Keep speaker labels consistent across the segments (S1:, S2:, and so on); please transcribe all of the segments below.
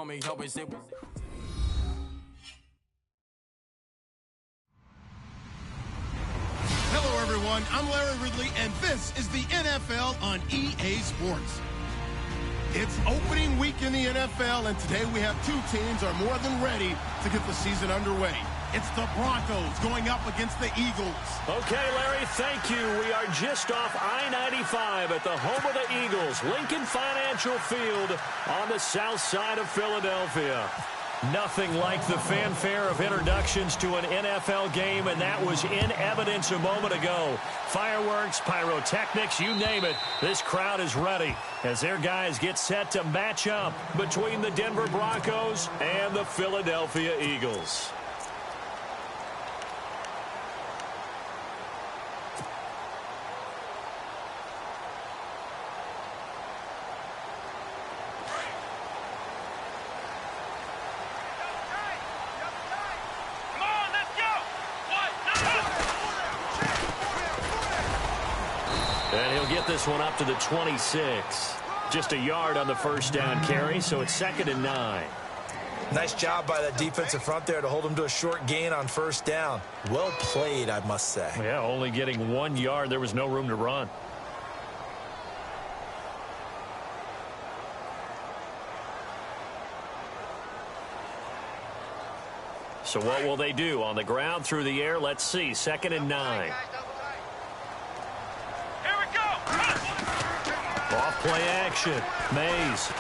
S1: homie always say.
S2: Hello, everyone. I'm Larry Ridley, and this is the NFL on EA Sports. It's opening week in the NFL, and today we have two teams are more than ready to get the season underway. It's the Broncos going up against the Eagles.
S3: Okay, Larry, thank you. We are just off I-95 at the home of the Eagles, Lincoln Financial Field on the south side of Philadelphia. Nothing like the fanfare of introductions to an NFL game, and that was in evidence a moment ago. Fireworks, pyrotechnics, you name it. This crowd is ready as their guys get set to match up between the Denver Broncos and the Philadelphia Eagles. And he'll get this one up to the 26. Just a yard on the first down carry, so it's 2nd and 9.
S4: Nice job by that defensive front there to hold him to a short gain on first down. Well played, I must say.
S3: Yeah, only getting 1 yard. There was no room to run. So what will they do? On the ground, through the air, let's see. 2nd and 9. Off play action. Mays.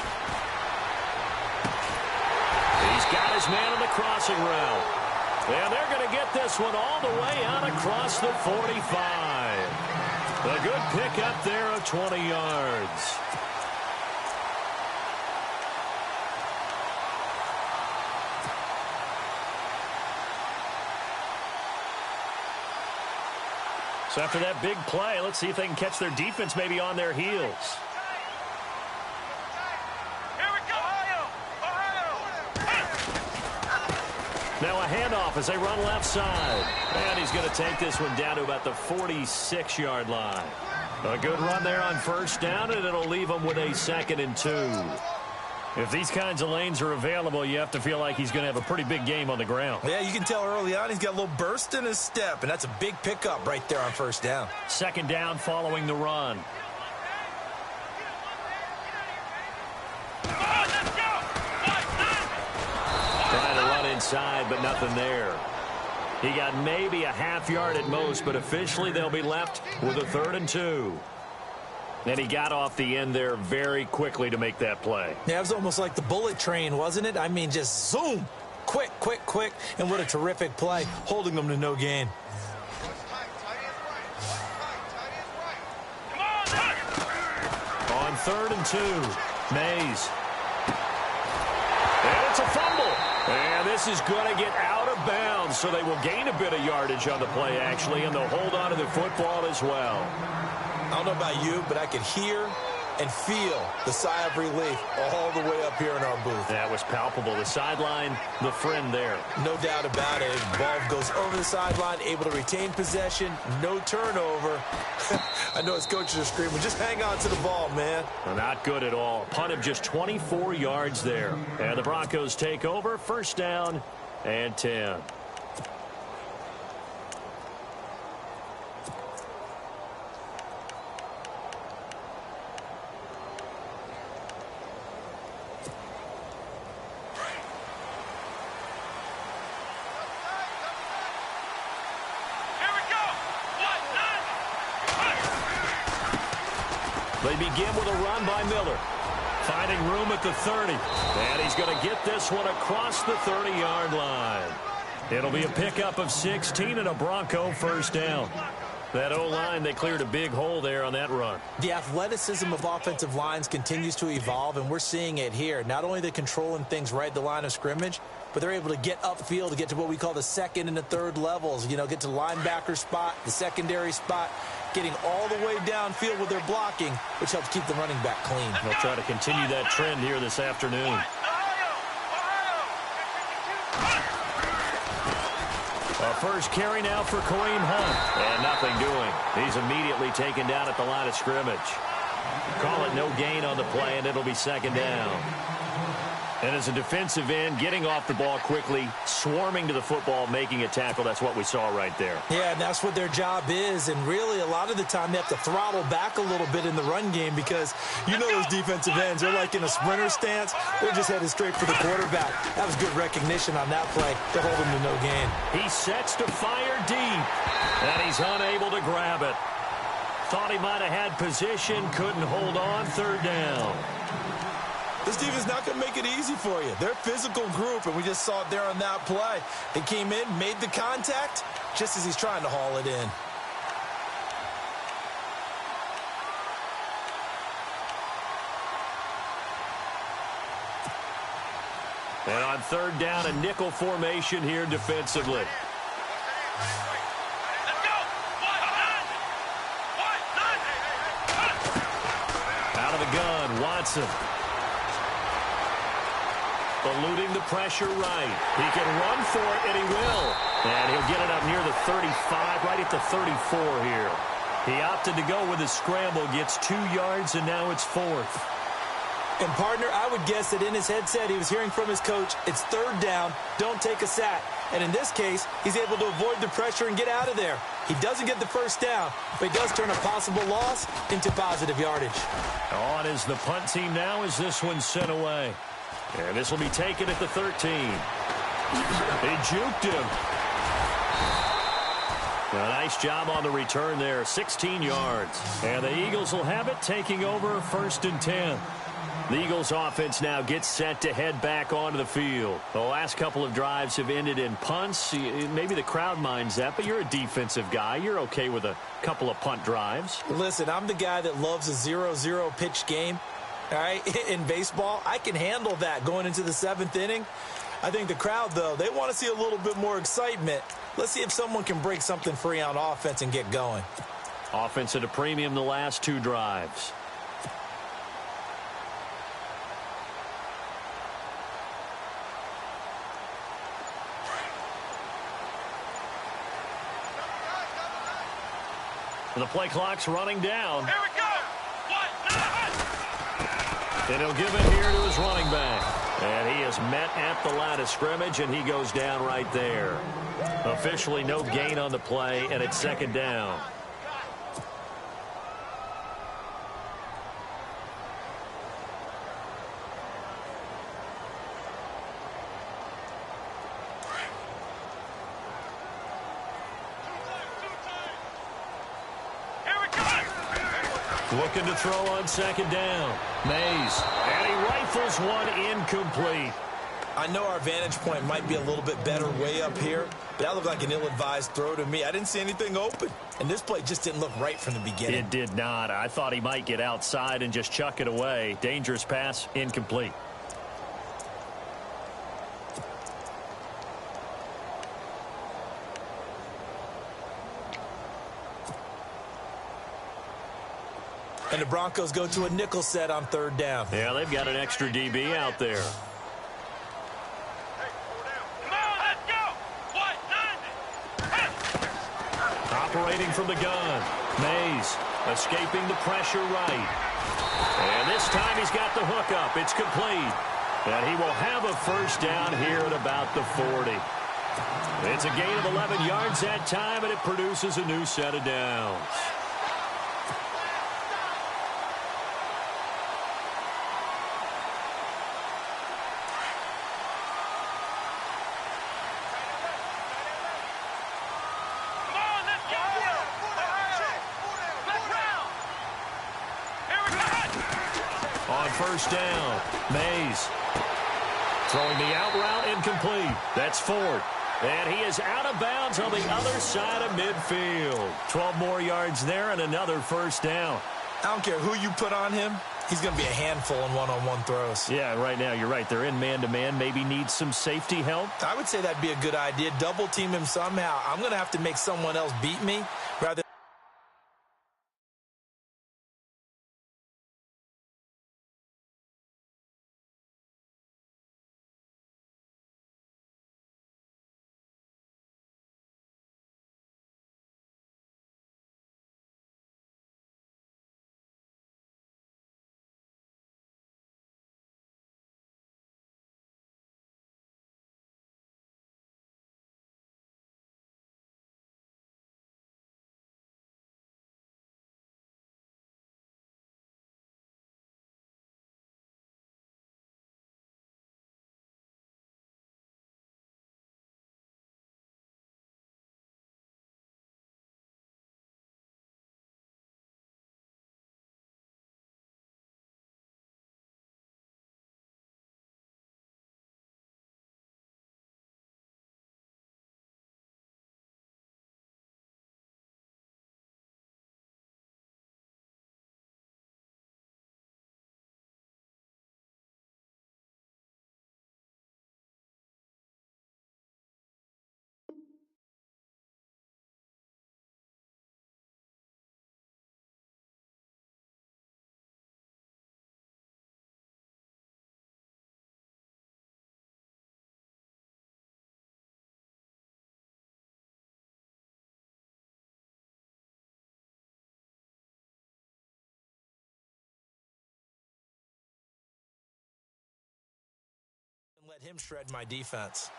S3: He's got his man on the crossing route. And they're going to get this one all the way out across the 45. A good pickup there of 20 yards. So after that big play, let's see if they can catch their defense maybe on their heels.
S5: Here we go.
S3: Now a handoff as they run left side. And he's going to take this one down to about the 46-yard line. A good run there on first down, and it'll leave him with a 2nd and 2. If these kinds of lanes are available, you have to feel like he's going to have a pretty big game on the ground.
S4: Yeah, you can tell early on he's got a little burst in his step, and that's a big pickup right there on first down.
S3: 2nd down following the run. Trying to run inside, but nothing there. He got maybe a half yard at most, but officially they'll be left with a 3rd and 2. And he got off the end there very quickly to make that play.
S4: Yeah, it was almost like the bullet train, wasn't it? I mean, just zoom. Quick, quick, quick. And what a terrific play, holding them to no gain.
S3: On 3rd and 2, Mays. And it's a fumble. And this is going to get out of bounds, so they will gain a bit of yardage on the play, actually, and they'll hold on to the football as well.
S4: I don't know about you, but I could hear and feel the sigh of relief all the way up here in our booth.
S3: That was palpable. The sideline, the friend there.
S4: No doubt about it. Ball goes over the sideline, able to retain possession, no turnover. I know his coaches are screaming, just hang on to the ball, man.
S3: Well, not good at all. Punt of just 24 yards there. And the Broncos take over, 1st down and 10. They begin with a run by Miller. Finding room at the 30. And he's going to get this one across the 30-yard line. It'll be a pickup of 16 and a Bronco 1st down. That O-line, they cleared a big hole there on that run.
S4: The athleticism of offensive lines continues to evolve, and we're seeing it here. Not only they're controlling things right at the line of scrimmage, but they're able to get upfield to get to what we call the 2nd and the 3rd levels. You know, get to the linebacker spot, the secondary spot, getting all the way downfield with their blocking, which helps keep the running back clean.
S3: They'll try to continue that trend here this afternoon. A first carry now for Kareem Hunt. And nothing doing. He's immediately taken down at the line of scrimmage. Call it no gain on the play, and it'll be 2nd down. And as a defensive end, getting off the ball quickly, swarming to the football, making a tackle, that's what we saw right there.
S4: Yeah, and that's what their job is. And really, a lot of the time, they have to throttle back a little bit in the run game because you know those defensive ends, they're like in a sprinter stance. They're just headed straight for the quarterback. That was good recognition on that play to hold him to no gain.
S3: He sets to fire deep, and he's unable to grab it. Thought he might have had position, couldn't hold on, third down.
S4: This defense is not going to make it easy for you. They're a physical group, and we just saw it there on that play. They came in, made the contact, just as he's trying to haul it in.
S3: And on third down, a nickel formation here defensively. Out of the gun, Watson. Eluding the pressure right. He can run for it, and he will. And he'll get it up near the 35, right at the 34 here. He opted to go with his scramble, gets 2 yards, and now it's 4th.
S4: And, partner, I would guess that in his headset he was hearing from his coach, it's third down, don't take a sack. And in this case, he's able to avoid the pressure and get out of there. He doesn't get the first down, but he does turn a possible loss into positive yardage.
S3: On is the punt team now as this one's sent away. And this will be taken at the 13. He juked him. A nice job on the return there, 16 yards. And the Eagles will have it, taking over 1st and 10. The Eagles offense now gets set to head back onto the field. The last couple of drives have ended in punts. Maybe the crowd minds that, but you're a defensive guy. You're okay with a couple of punt drives.
S4: Listen, I'm the guy that loves a 0-0 pitch game. All right, in baseball, I can handle that going into the 7th inning. I think the crowd, though, they want to see a little bit more excitement. Let's see if someone can break something free on offense and get going.
S3: Offense at a premium the last 2 drives. The play clock's running down.
S1: Here we go.
S3: And he'll give it here to his running back. And he is met at the line of scrimmage, and he goes down right there. Officially no gain on the play, and it's 2nd down. Looking to throw on 2nd down. Mays. And he rifles one incomplete.
S4: I know our vantage point might be a little bit better way up here, but that looked like an ill-advised throw to me. I didn't see anything open, and this play just didn't look right from the beginning.
S3: It did not. I thought he might get outside and just chuck it away. Dangerous pass, incomplete.
S4: And the Broncos go to a nickel set on 3rd down.
S3: Yeah, they've got an extra DB out there. Operating from the gun. Mays escaping the pressure right. And this time he's got the hook up. It's complete. And he will have a 1st down here at about the 40. It's a gain of 11 yards that time, and it produces a new set of downs. On 1st down, Mays throwing the out route incomplete. That's Ford. And he is out of bounds on the other side of midfield. 12 more yards there and another 1st down.
S4: I don't care who you put on him. He's going to be a handful in one-on-one throws.
S3: Yeah, right now you're right. They're in man-to-man. Maybe needs some safety help.
S4: I would say that'd be a good idea. Double team him somehow. I'm going to have to make someone else beat me rather let him shred my defense.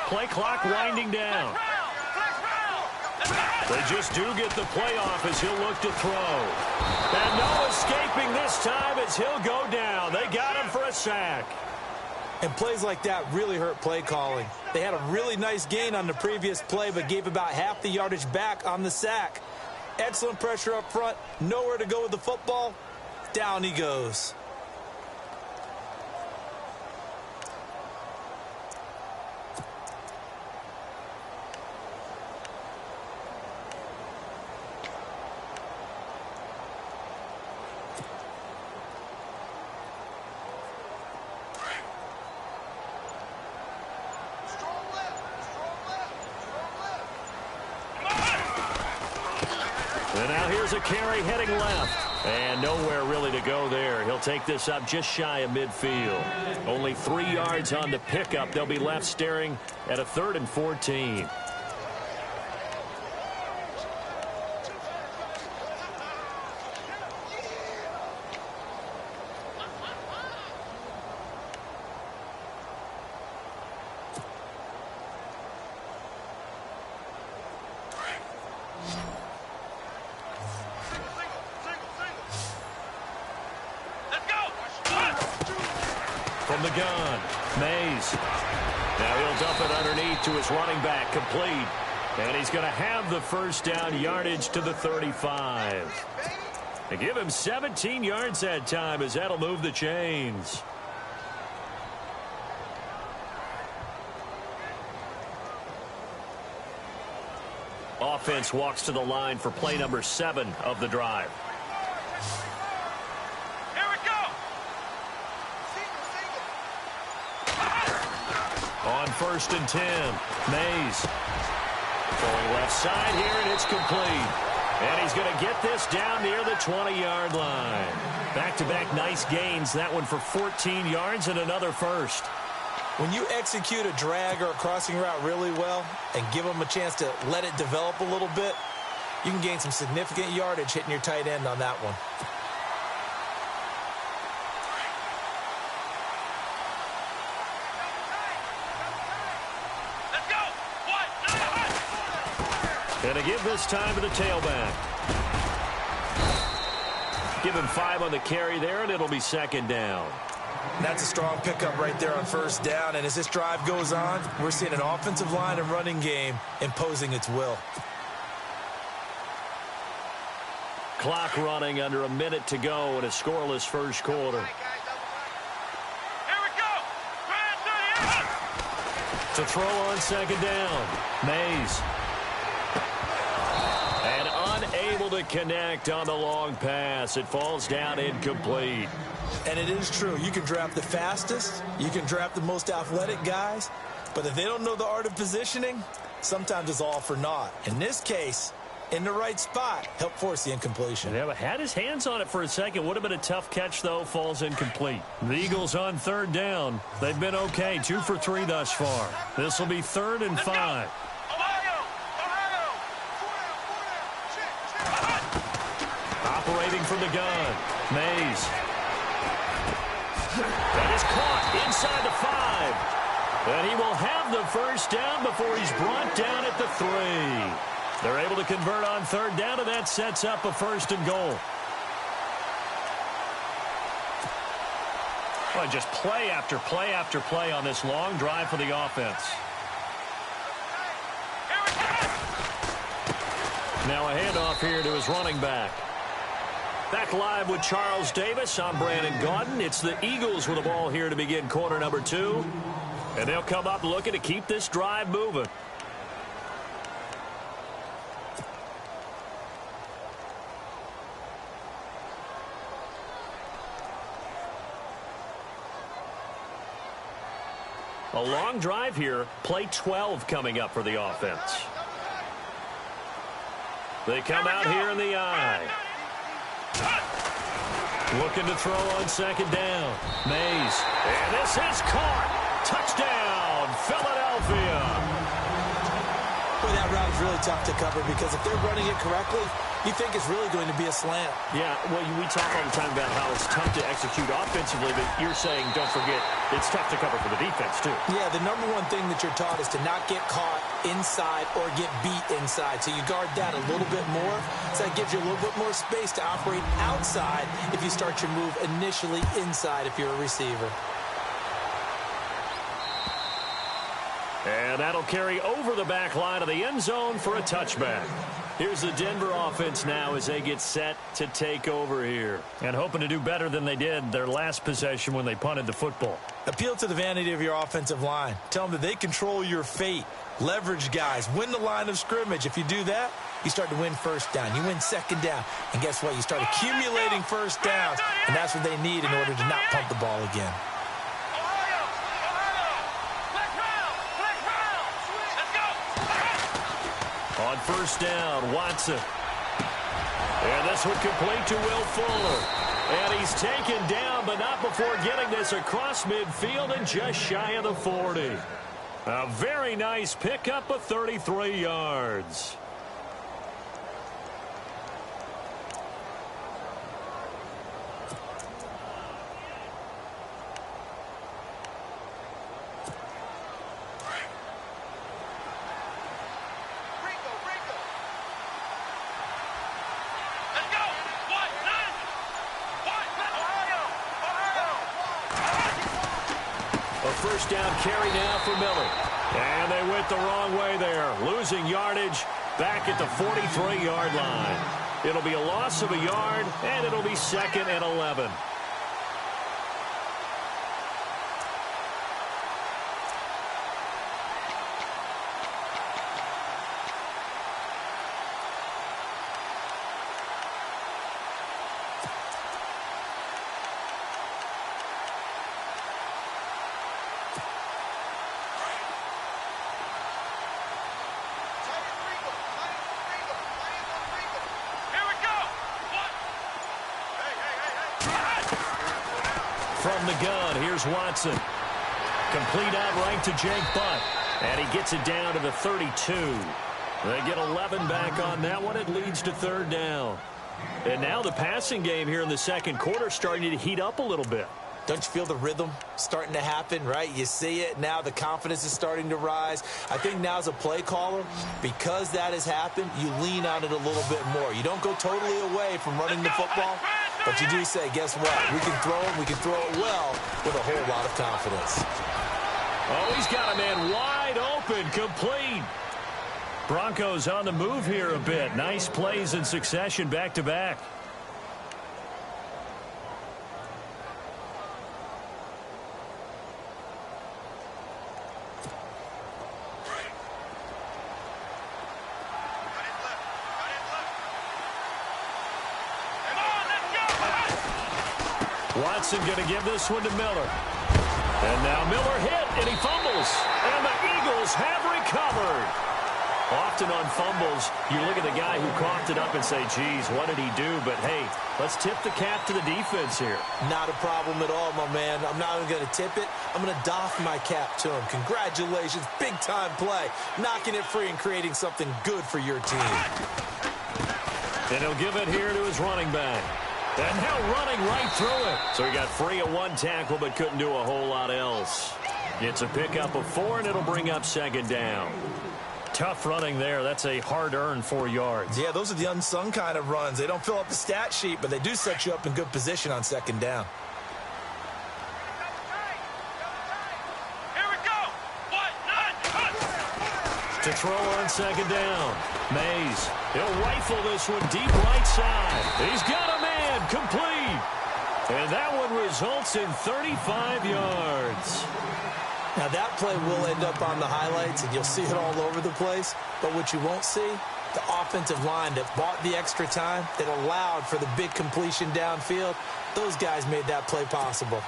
S3: Play clock winding down. They just do get the play off as he'll look to throw. And no escaping this time as he'll go down. They got him for a sack.
S4: And plays like that really hurt play calling. They had a really nice gain on the previous play, but gave about half the yardage back on the sack. Excellent pressure up front. Nowhere to go with the football. Down he goes.
S3: And now here's a carry heading left. And nowhere really to go there. He'll take this up just shy of midfield. Only 3 yards on the pickup. They'll be left staring at a 3rd and 14. From the gun, Mays. Now he'll dump it underneath to his running back, complete. And he's going to have the first down, yardage to the 35. They give him 17 yards that time as that'll move the chains. Offense walks to the line for play number 7 of the drive. On 1st and 10, Mays. Going left side here, and it's complete. And he's going to get this down near the 20-yard line. Back-to-back nice gains. That one for 14 yards and another first.
S4: When you execute a drag or a crossing route really well and give them a chance to let it develop a little bit, you can gain some significant yardage hitting your tight end on that one.
S3: And to give this time to the tailback. Give him 5 on the carry there, and it'll be 2nd down.
S4: That's a strong pickup right there on 1st down. And as this drive goes on, we're seeing an offensive line and running game imposing its will.
S3: Clock running under a minute to go in a scoreless first quarter. To throw on 2nd down, Mays. And unable to connect on the long pass. It falls down incomplete.
S4: And it is true. You can draft the fastest. You can draft the most athletic guys. But if they don't know the art of positioning, sometimes it's all for naught. In this case, in the right spot, help force the incompletion.
S3: Yeah, had his hands on it for a second. Would have been a tough catch, though. Falls incomplete. The Eagles on 3rd down. They've been okay. 2 for 3 thus far. This will be 3rd and 5. Operating from the gun, Mays. That is caught inside the 5. And he will have the first down before he's brought down at the 3. They're able to convert on 3rd down, and that sets up a 1st and goal. Well, just play after play after play on this long drive for the offense. Now a handoff here to his running back. Back live with Charles Davis. I'm Brandon Gaudin. It's the Eagles with the ball here to begin quarter number 2. And they'll come up looking to keep this drive moving. A long drive here. Play 12 coming up for the offense. They come out here in the I. Looking to throw on second down. Mays. And this is caught. Touchdown, Philadelphia.
S4: Boy, that route is really tough to cover because if they're running it correctly, you think it's really going to be a slant.
S3: Yeah, well, we talk all the time about how it's tough to execute offensively, but you're saying, don't forget, it's tough to cover for the defense, too.
S4: Yeah, the number one thing that you're taught is to not get caught inside or get beat inside. So you guard that a little bit more. So that gives you a little bit more space to operate outside if you start your move initially inside if you're a receiver.
S3: And that'll carry over the back line of the end zone for a touchback. Here's the Denver offense now as they get set to take over here. And hoping to do better than they did their last possession when they punted the football.
S4: Appeal to the vanity of your offensive line. Tell them that they control your fate. Leverage guys. Win the line of scrimmage. If you do that, you start to win first down. You win second down. And guess what? You start accumulating first downs. And that's what they need in order to not punt the ball again.
S3: On first down, Watson. And this one complete to Will Fuller. And he's taken down, but not before getting this across midfield and just shy of the 40. A very nice pickup of 33 yards. First down carry now for Miller. And they went the wrong way there. Losing yardage back at the 43-yard line. It'll be a loss of a yard, and it'll be 2nd and 11. From the gun, here's Watson. Complete out right to Jake Butt. And he gets it down to the 32. They get 11 back on that one. It leads to 3rd down. And now the passing game here in the second quarter starting to heat up a little bit.
S4: Don't you feel the rhythm starting to happen, right? You see it now. The confidence is starting to rise. I think now as a play caller, because that has happened, you lean on it a little bit more. You don't go totally away from running the football, but you do say, guess what? We can throw it. We can throw it well with a whole lot of confidence.
S3: Oh, he's got a man wide open, complete. Broncos on the move here a bit. Nice plays in succession back-to-back. Watson going to give this one to Miller. And now Miller hit, and he fumbles. And the Eagles have recovered. Often on fumbles, you look at the guy who coughed it up and say, geez, what did he do? But, hey, let's tip the cap to the defense here.
S4: Not a problem at all, my man. I'm not even going to tip it. I'm going to doff my cap to him. Congratulations. Big-time play. Knocking it free and creating something good for your team.
S3: And he'll give it here to his running back. And now running right through it. So he got free of one tackle but couldn't do a whole lot else. It's a pickup of 4, and it'll bring up 2nd down. Tough running there. That's a hard-earned 4 yards.
S4: Yeah, those are the unsung kind of runs. They don't fill up the stat sheet, but they do set you up in good position on 2nd down.
S1: Here we go.
S3: To throw on 2nd down. Mays. He'll rifle this one deep right side. He's got a man complete. And that one results in 35 yards.
S4: Now that play will end up on the highlights, and you'll see it all over the place. But what you won't see, the offensive line that bought the extra time, that allowed for the big completion downfield, those guys made that play possible.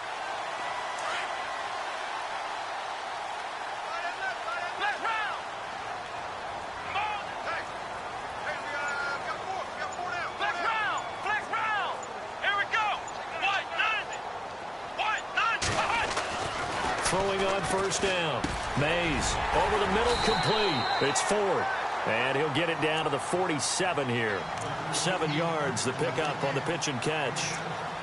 S3: throwing on first down. Mays over the middle, complete. It's Ford. And he'll get it down to the 47 here. 7 yards, the pickup on the pitch and catch.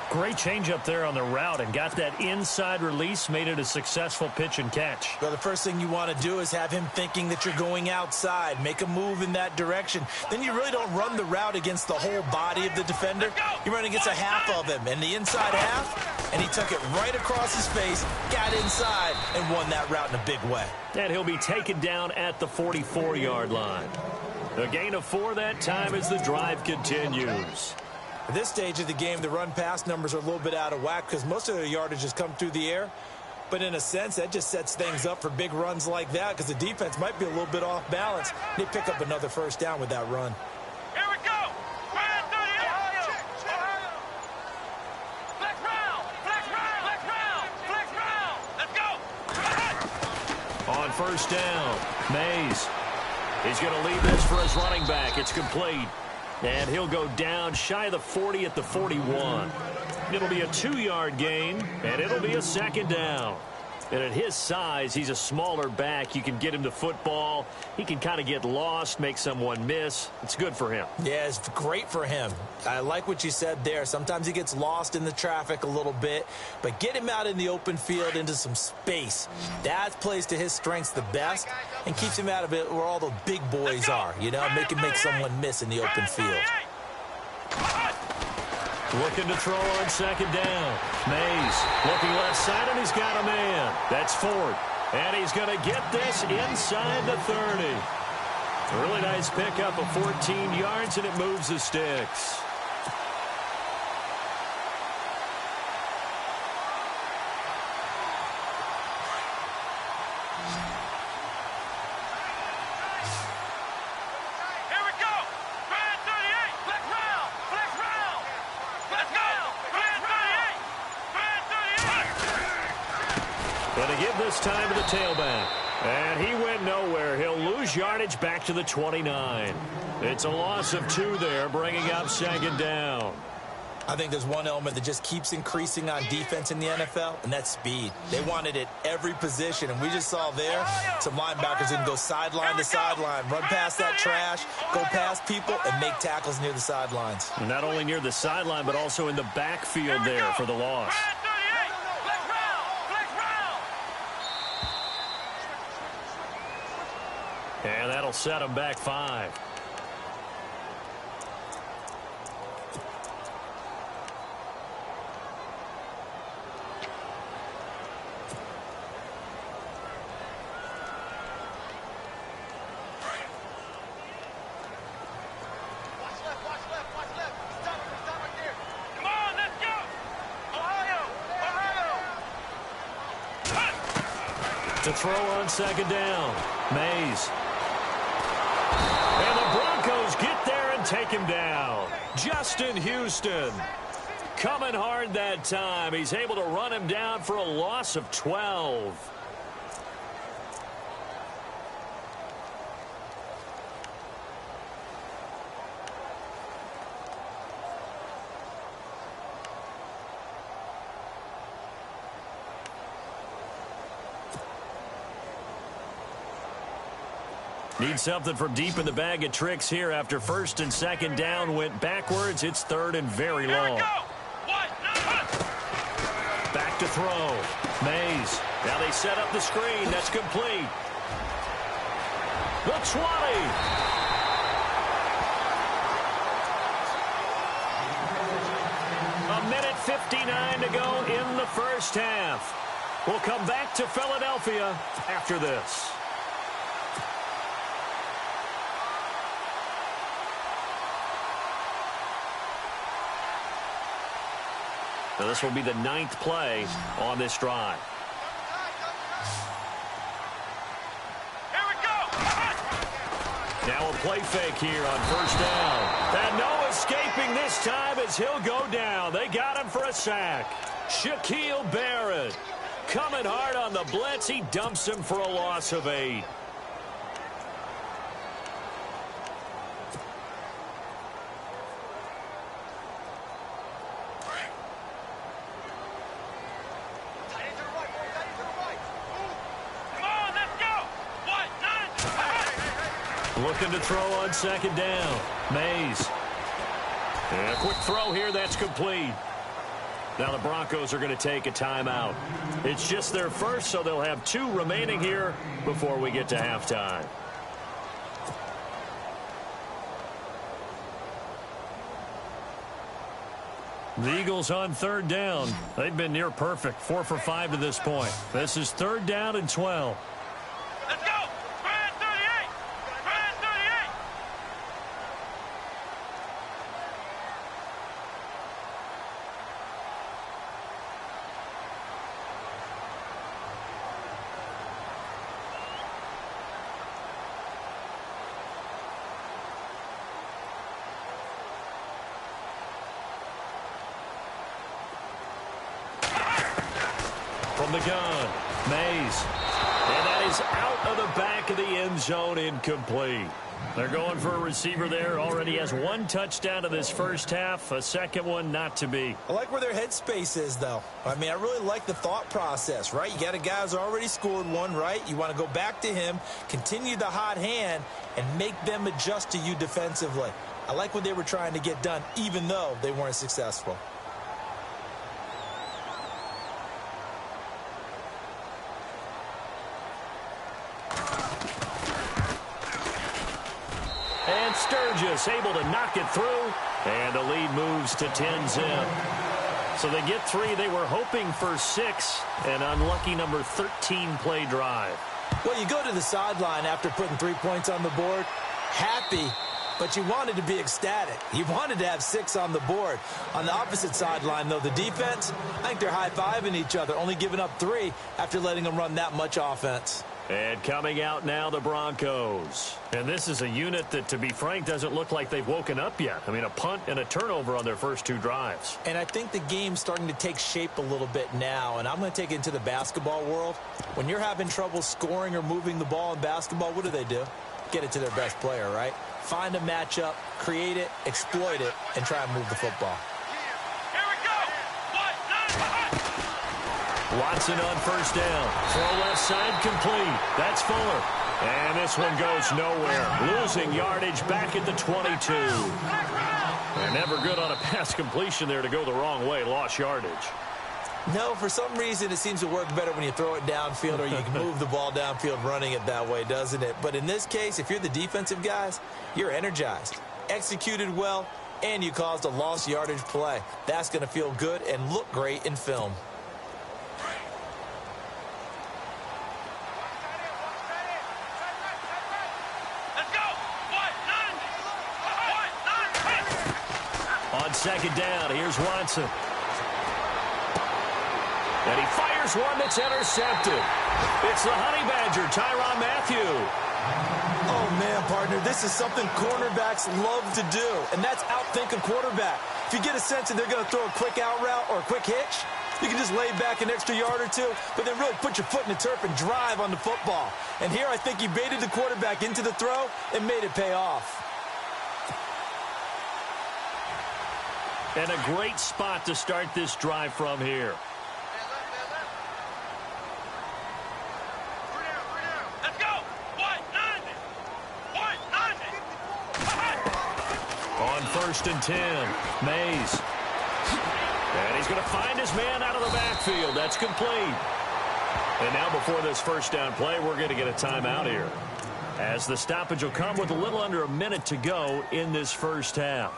S1: Great change up there on the route and got that inside release, made it a successful pitch and catch.
S4: Well, the first thing you want to do is have him thinking that you're going outside, make a move in that direction. Then you really don't run the route against the whole body of the defender. You run against a half of him, and the inside half, and he took it right across his face, got inside, and won that route in a big way.
S3: And he'll be taken down at the 44-yard line. A gain of 4 that time as the drive continues.
S4: At this stage of the game, the run-pass numbers are a little bit out of whack because most of their yardage has come through the air. But in a sense, that just sets things up for big runs like that because the defense might be a little bit off balance. They pick up another first down with that run.
S5: Here we go. Ohio. Flex round. Flex round. Flex round. Flex round. Let's go.
S3: On first down, Mays. He's going to leave this for his running back. It's complete. And he'll go down shy of the 40 at the 41. It'll be a 2-yard gain, and it'll be a second down. And at his size, he's a smaller back. You can get him to football. He can kind of get lost, make someone miss. It's good for him.
S4: Yeah, it's great for him. I like what you said there. Sometimes he gets lost in the traffic a little bit, but get him out in the open field into some space. That plays to his strengths the best and keeps him out of it where all the big boys are, you know, make someone miss in the open field.
S3: Looking to throw on second down. Mays looking left side, and he's got a man. That's Ford. And he's going to get this inside the 30. Really nice pickup of 14 yards, and it moves the sticks. This time to the tailback. And he went nowhere. He'll lose yardage back to the 29. It's a loss of 2 there, bringing up second down.
S4: I think there's one element that just keeps increasing on defense in the NFL, and that's speed. They want it at every position, and we just saw there some linebackers can go sideline to sideline, run past that trash, go past people, and make tackles near the sidelines.
S3: Not only near the sideline, but also in the backfield there for the loss. And that'll set him back 5. To throw on second down, Mays. And the Broncos get there and take him down. Justin Houston coming hard that time. He's able to run him down for a loss of 12. Need something from deep in the bag of tricks here after first and second down went backwards. It's third and very long. Back to throw. Mays. Now they set up the screen. That's complete. The 20. A minute 59 to go in the first half. We'll come back to Philadelphia after this. Now this will be the 9th play on this drive.
S5: Here we go.
S3: Now a play fake here on first down. And no escaping this time as he'll go down. They got him for a sack. Shaquille Barrett coming hard on the blitz. He dumps him for a loss of 8.
S1: Looking to throw on second down. Mays. And a quick throw here. That's complete. Now the Broncos are going to take a timeout. It's just their first, so they'll have 2 remaining here before we get to halftime. The Eagles on third down. They've been near perfect, 4 for 5 to this point. This is third down and 12.
S5: Let's go! Brand 38! Brand 38!
S1: From the gun, Mays. And that is out of the back of the end zone, incomplete. They're going for a receiver there. Already has 1 touchdown in this first half. A second one not to be.
S4: I like where their headspace is, though. I mean, I really like the thought process, right? You got a guy who's already scored 1, right? You want to go back to him, continue the hot hand, and make them adjust to you defensively. I like what they were trying to get done, even though they weren't successful.
S1: And Sturgis able to knock it through. And the lead moves to 10-zip. So they get 3. They were hoping for 6. An unlucky number 13 play drive.
S4: Well, you go to the sideline after putting 3 points on the board, happy, but you wanted to be ecstatic. You wanted to have 6 on the board. On the opposite sideline, though, the defense, I think they're high-fiving each other, only giving up 3 after letting them run that much offense.
S1: And coming out now, the Broncos. And this is a unit that, to be frank, doesn't look like they've woken up yet. I mean, a punt and a turnover on their first 2 drives.
S4: And I think the game's starting to take shape a little bit now, and I'm going to take it into the basketball world. When you're having trouble scoring or moving the ball in basketball, what do? Get it to their best player, right? Find a matchup, create it, exploit it, and try and move the football.
S5: Here we go! 1, 9,
S1: Watson on first down. Throw left side complete. That's Fuller. And this one goes nowhere. Losing yardage back at the 22. And never good on a pass completion there to go the wrong way. Lost yardage.
S4: No, for some reason it seems to work better when you throw it downfield or you can move the ball downfield running it that way, doesn't it? But in this case, if you're the defensive guys, you're energized, executed well, and you caused a lost yardage play. That's going to feel good and look great in film.
S5: let's go! 1, 9,
S1: On second down, here's Watson. And he fires one that's intercepted. It's the Honey Badger, Tyrann Mathieu.
S4: Oh, man, partner, this is something cornerbacks love to do, and that's outthink a quarterback. If you get a sense that they're going to throw a quick out route or a quick hitch, you can just lay back an extra yard or 2, but then really put your foot in the turf and drive on the football. And here I think he baited the quarterback into the throw and made it pay off.
S1: And a great spot to start this drive from here.
S5: let's go! 1, 9,
S1: On first and 10, Mays. And he's going to find his man out of the backfield. That's complete. And now before this first down play, we're going to get a timeout here, as the stoppage will come with a little under a minute to go in this first half.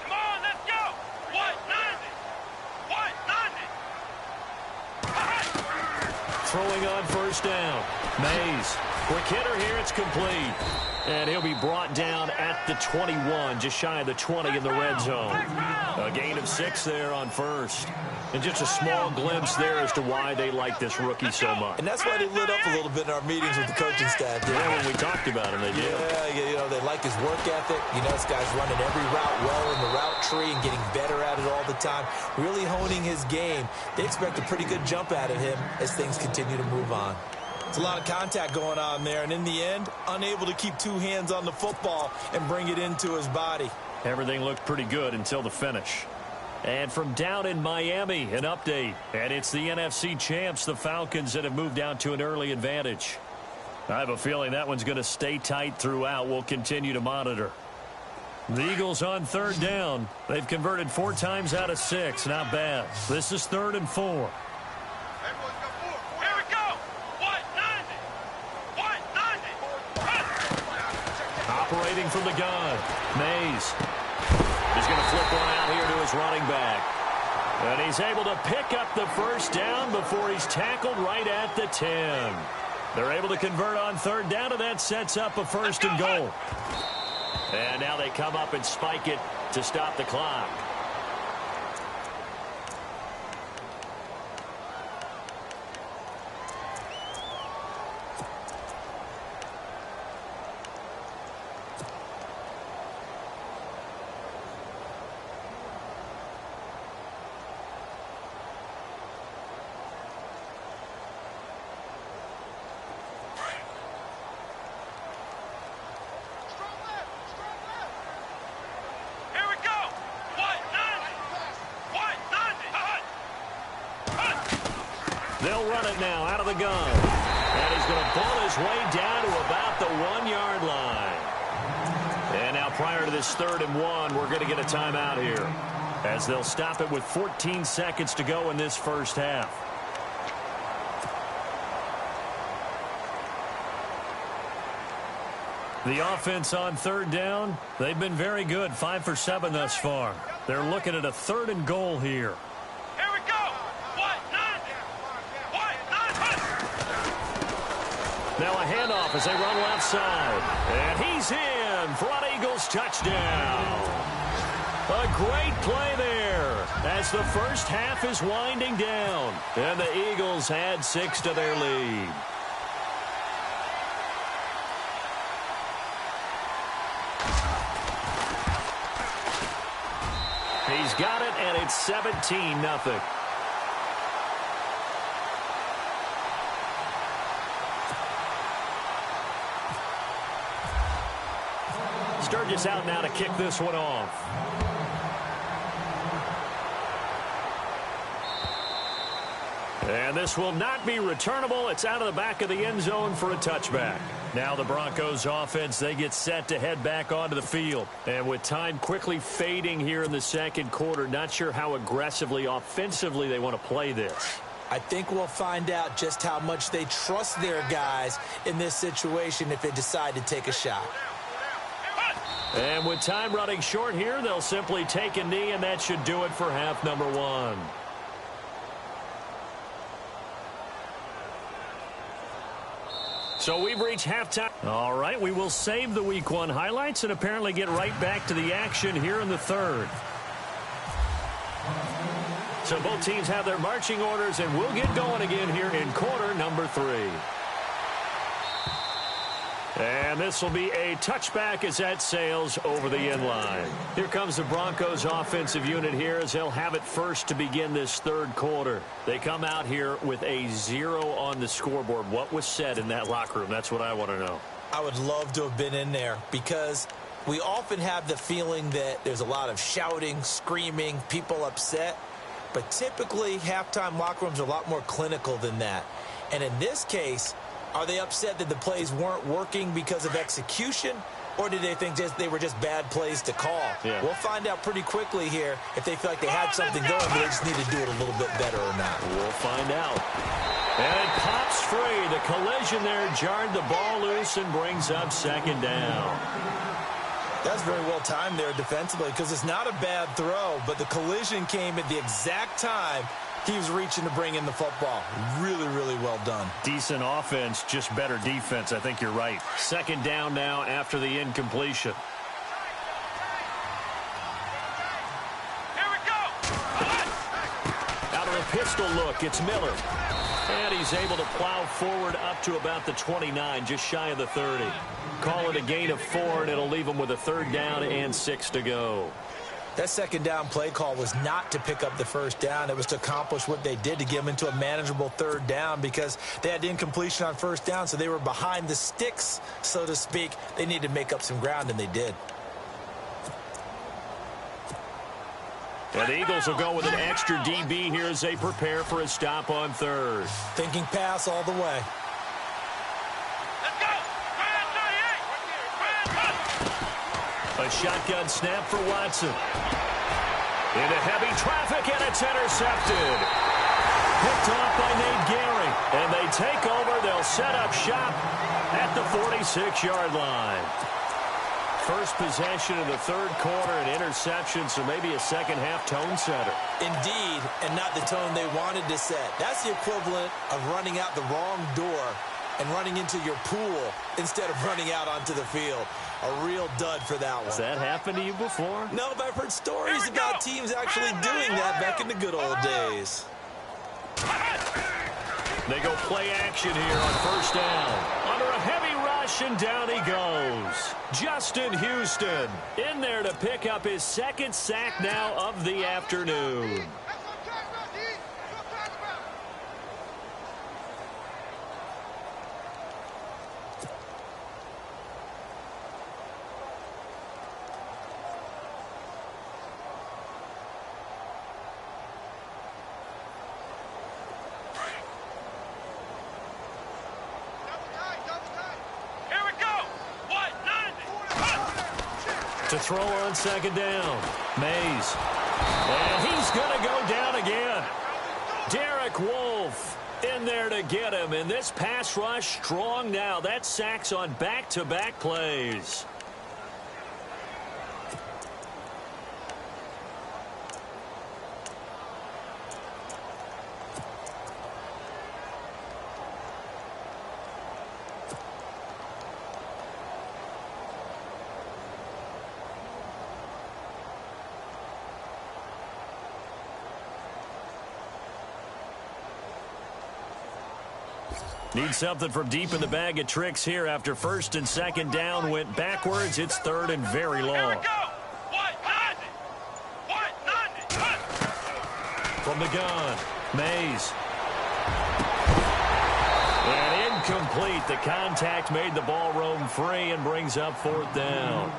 S5: come on, let's go! 1, 9,
S1: Throwing on first down, Mays. Quick hitter here, it's complete. And he'll be brought down at the 21, just shy of the 20 in the red zone. A gain of 6 there on first. And just a small glimpse there as to why they like this rookie so much.
S4: And that's why they lit up a little bit in our meetings with the coaching staff.
S1: Yeah, when we talked about him, they did.
S4: Yeah, they like his work ethic. This guy's running every route well in the route tree and getting better at it all the time, really honing his game. They expect a pretty good jump out of him as things continue to move on. It's a lot of contact going on there, and in the end, unable to keep 2 hands on the football and bring it into his body.
S1: Everything looked pretty good until the finish. And from down in Miami, an update. And it's the NFC champs, the Falcons, that have moved down to an early advantage. I have a feeling that one's going to stay tight throughout. We'll continue to monitor. The Eagles on 3rd down. They've converted 4 times out of 6. Not bad. This is 3rd and 4.
S5: Here we go. 190.
S1: Operating from the gun. Mays. He's going to flip one out here to his running back. And he's able to pick up the first down before he's tackled right at the 10. They're able to convert on 3rd down, and that sets up a 1st and goal. And now they come up and spike it to stop the clock. They'll run it now out of the gun. And he's going to pull his way down to about the 1-yard line. And now prior to this 3rd and 1, we're going to get a timeout here, as they'll stop it with 14 seconds to go in this first half. The offense on 3rd down, they've been very good, 5 for 7 thus far. They're looking at a 3rd and goal here. Now a handoff as they run left side. And he's in. Front Eagles touchdown. A great play there as the first half is winding down. And the Eagles add 6 to their lead. He's got it, and it's 17-0. Sturgis out now to kick this one off. And this will not be returnable. It's out of the back of the end zone for a touchback. Now the Broncos offense, they get set to head back onto the field. And with time quickly fading here in the second quarter, not sure how aggressively, offensively they want to play this.
S4: I think we'll find out just how much they trust their guys in this situation if they decide to take a shot.
S1: And with time running short here, they'll simply take a knee, and that should do it for half number 1. So we've reached halftime. All right, we will save the Week 1 highlights and apparently get right back to the action here in the 3rd. So both teams have their marching orders, and we'll get going again here in quarter number 3. And this will be a touchback as that sails over the end line. Here comes the Broncos offensive unit here as they'll have it first to begin this 3rd quarter. They come out here with a 0 on the scoreboard. What was said in that locker room? That's what I want to know.
S4: I would love to have been in there because we often have the feeling that there's a lot of shouting, screaming, people upset. But typically, halftime locker rooms are a lot more clinical than that. And in this case, are they upset that the plays weren't working because of execution, or did they think they were just bad plays to call?
S1: Yeah.
S4: We'll find out pretty quickly here if they feel like they had something going, but they just need to do it a little bit better or not.
S1: We'll find out. And it pops free. The collision there jarred the ball loose and brings up 2nd down.
S4: That's very well timed there defensively because it's not a bad throw, but the collision came at the exact time He was reaching to bring in the football. Really, really well done.
S1: Decent offense, just better defense. I think you're right. Second down now after the incompletion.
S5: Here we go.
S1: Out of the pistol look, it's Miller. And he's able to plow forward up to about the 29, just shy of the 30. Call it a gain of 4, and it'll leave him with a third down and 6 to go.
S4: That second down play call was not to pick up the first down. It was to accomplish what they did, to get them into a manageable third down, because they had incompletion on first down, so they were behind the sticks, so to speak. They needed to make up some ground, and they did.
S1: And the Eagles will go with an extra DB here as they prepare for a stop on third.
S4: Thinking pass all the way.
S5: Let's go.
S1: A shotgun snap for Watson. Into heavy traffic, and it's intercepted. Picked off by Nate Gehring. And they take over. They'll set up shop at the 46-yard line. First possession of the third quarter, an interception, so maybe a second-half tone setter.
S4: Indeed, and not the tone they wanted to set. That's the equivalent of running out the wrong door and running into your pool instead of running out onto the field. A real dud for that one.
S1: Has that happened to you before?
S4: No, but I've heard stories about teams actually doing that back in the good old days.
S1: They go play action here on first down. Under a heavy rush, and down he goes. Justin Houston in there to pick up his second sack now of the afternoon. To throw on second down. Mays. And he's going to go down again. Derek Wolfe in there to get him. And this pass rush strong now. That's sacks on back-to-back plays. Need something from deep in the bag of tricks here after first and second down went backwards. It's third and very long. From the gun, Mays. And incomplete. The contact made the ball roam free and brings up fourth down.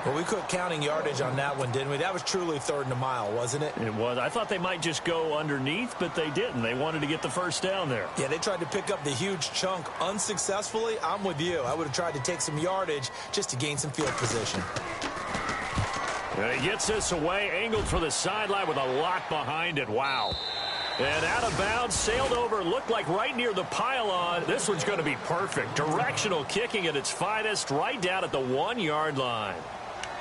S4: Well, we quit counting yardage on that one, didn't we? That was truly third and a mile, wasn't it?
S1: It was. I thought they might just go underneath, but they didn't. They wanted to get the first down there.
S4: Yeah, they tried to pick up the huge chunk unsuccessfully. I'm with you. I would have tried to take some yardage just to gain some field position.
S1: And he gets this away, angled for the sideline with a lot behind it. Wow. And out of bounds, sailed over, looked like right near the pylon. This one's going to be perfect. Directional kicking at its finest, right down at the 1-yard line.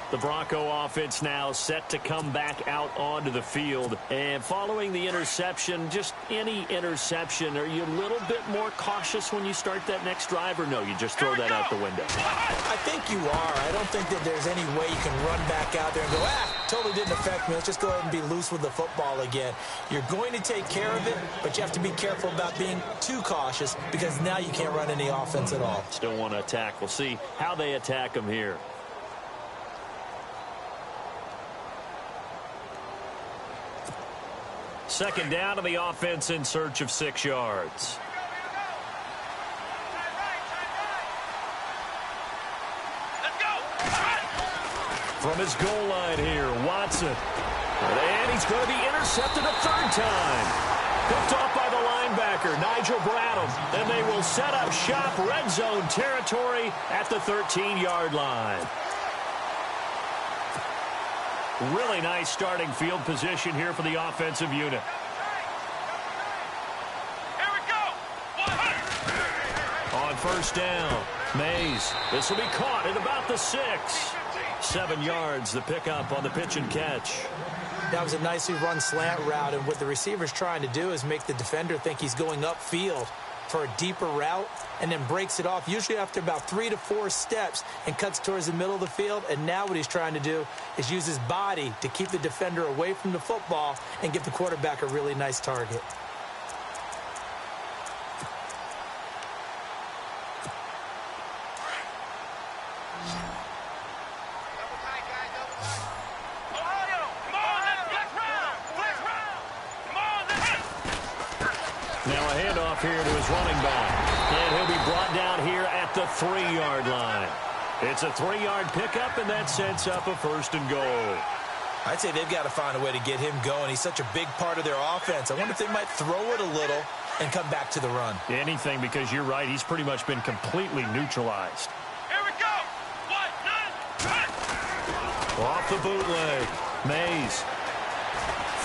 S1: The Bronco offense now set to come back out onto the field. And following the interception, just any interception, are you a little bit more cautious when you start that next drive, or no, you just throw that out the window?
S4: I think you are. I don't think that there's any way you can run back out there and go, totally didn't affect me. Let's just go ahead and be loose with the football again. You're going to take care of it, but you have to be careful about being too cautious, because now you can't run any offense at all.
S1: Still want to attack. We'll see how they attack them here. Second down to the offense in search of 6 yards.
S5: Let's go.
S1: From his goal line here, Watson. And he's going to be intercepted a third time. Picked off by the linebacker, Nigel Bradham. And they will set up shop, red zone territory at the 13-yard line. Really nice starting field position here for the offensive unit.
S5: Here we go.
S1: On first down, Mays. This will be caught at about the 6. 7 yards, the pickup on the pitch and catch.
S4: That was a nicely run slant route, and what the receiver's trying to do is make the defender think he's going upfield for a deeper route and then breaks it off, usually after about 3 to 4 steps, and cuts towards the middle of the field. And now what he's trying to do is use his body to keep the defender away from the football and give the quarterback a really nice target.
S1: Now a handoff here to his running back. And he'll be brought down here at the 3-yard line. It's a 3-yard pickup, and that sets up a 1st and goal.
S4: I'd say they've got to find a way to get him going. He's such a big part of their offense. I wonder if they might throw it a little and come back to the run.
S1: Anything, because you're right. He's pretty much been completely neutralized.
S5: Here we go. 1, 9, 1.
S1: Off the bootleg. Mays.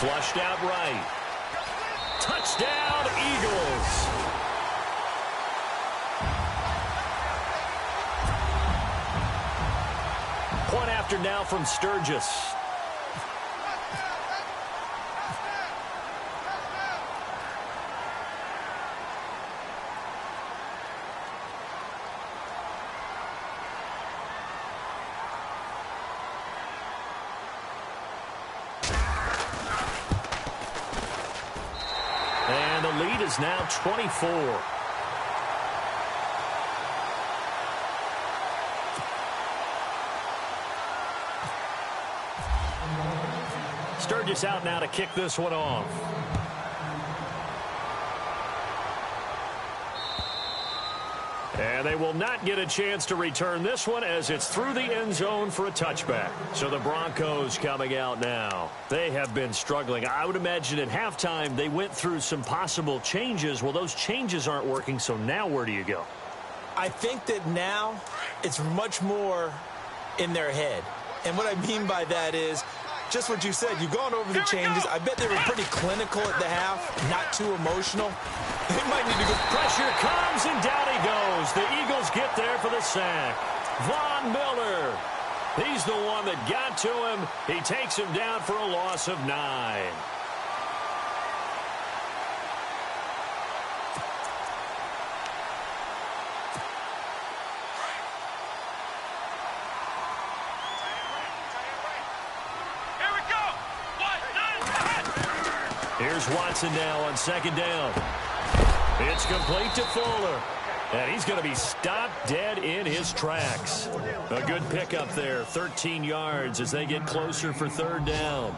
S1: Flushed out right. Touchdown, Eagles. Point after now from Sturgis. And the lead is now 24. Sturgis out now to kick this one off. And they will not get a chance to return this one as it's through the end zone for a touchback. So the Broncos coming out now. They have been struggling. I would imagine at halftime they went through some possible changes. Well, those changes aren't working, so now where do you go?
S4: I think that now it's much more in their head. And what I mean by that is just what you said. You've gone over the changes. I bet they were pretty clinical at the half, not too emotional. They might need to go.
S1: Pressure comes, and down he goes. The Eagles get there for the sack. Von Miller. He's the one that got to him. He takes him down for a loss of 9. Here's Watson now on 2nd down. It's complete to Fuller. And he's going to be stopped dead in his tracks. A good pickup there, 13 yards as they get closer for 3rd down.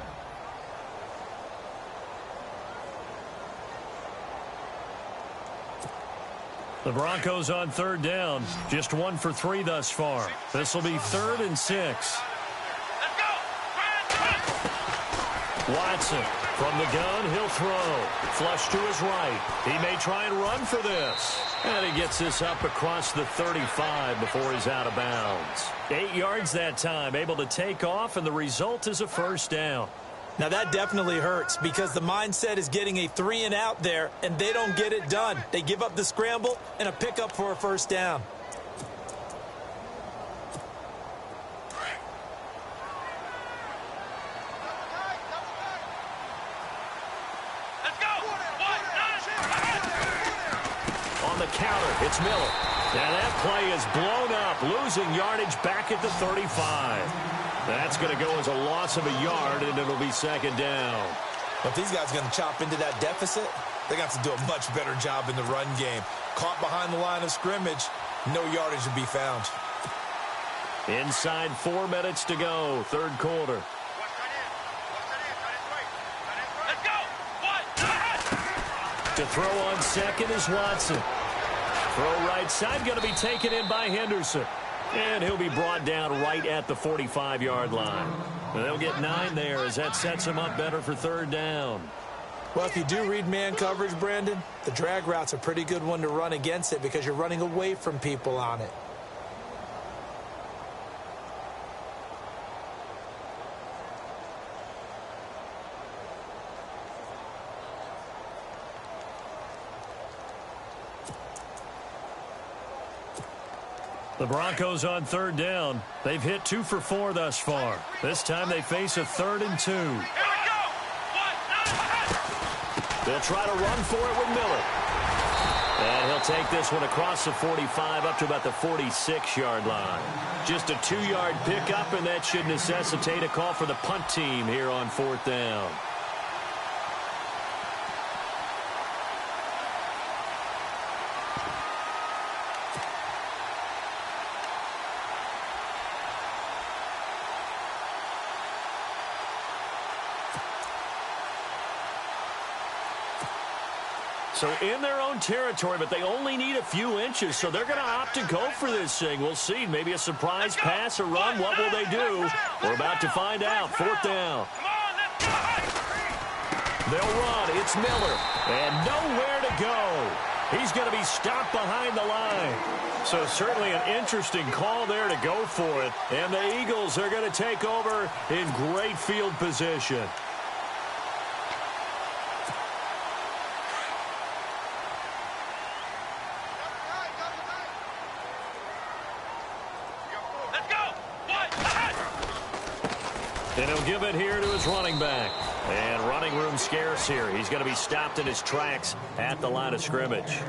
S1: The Broncos on 3rd down. Just 1 for 3 thus far. This will be 3rd and 6. Watson from the gun, he'll throw. Flush to his right. He may try and run for this. And he gets this up across the 35 before he's out of bounds. 8 yards that time, able to take off, and the result is a 1st down.
S4: Now that definitely hurts because the mindset is getting a 3 and out there, and they don't get it done. They give up the scramble and a pickup for a 1st down.
S1: Counter, it's Miller. And that play is blown up, losing yardage back at the 35. That's going to go as a loss of a yard, and it'll be 2nd down.
S4: But if these guys are going to chop into that deficit, they're going to have to do a much better job in the run game. Caught behind the line of scrimmage, no yardage to be found.
S1: Inside 4 minutes to go, 3rd quarter. To throw on 2nd is Watson. Throw right side, going to be taken in by Henderson. And he'll be brought down right at the 45-yard line. And they'll get 9 there as that sets him up better for 3rd down.
S4: Well, if you do read man coverage, Brandon, the drag route's a pretty good one to run against it because you're running away from people on it.
S1: The Broncos on third down. They've hit 2 for 4 thus far. This time they face a 3rd and 2.
S5: Here we go.
S1: They'll try to run for it with Miller. And he'll take this one across the 45 up to about the 46-yard line. Just a 2-yard pickup, and that should necessitate a call for the punt team here on 4th down. So in their own territory, but they only need a few inches, so they're going to opt to go for this thing. We'll see. Maybe a surprise pass or run. What will they do? We're about to find out. 4th down. They'll run. It's Miller. And nowhere to go. He's going to be stopped behind the line. So certainly an interesting call there to go for it. And the Eagles are going to take over in great field position. And he'll give it here to his running back. And running room scarce here. He's going to be stopped in his tracks at the line of scrimmage.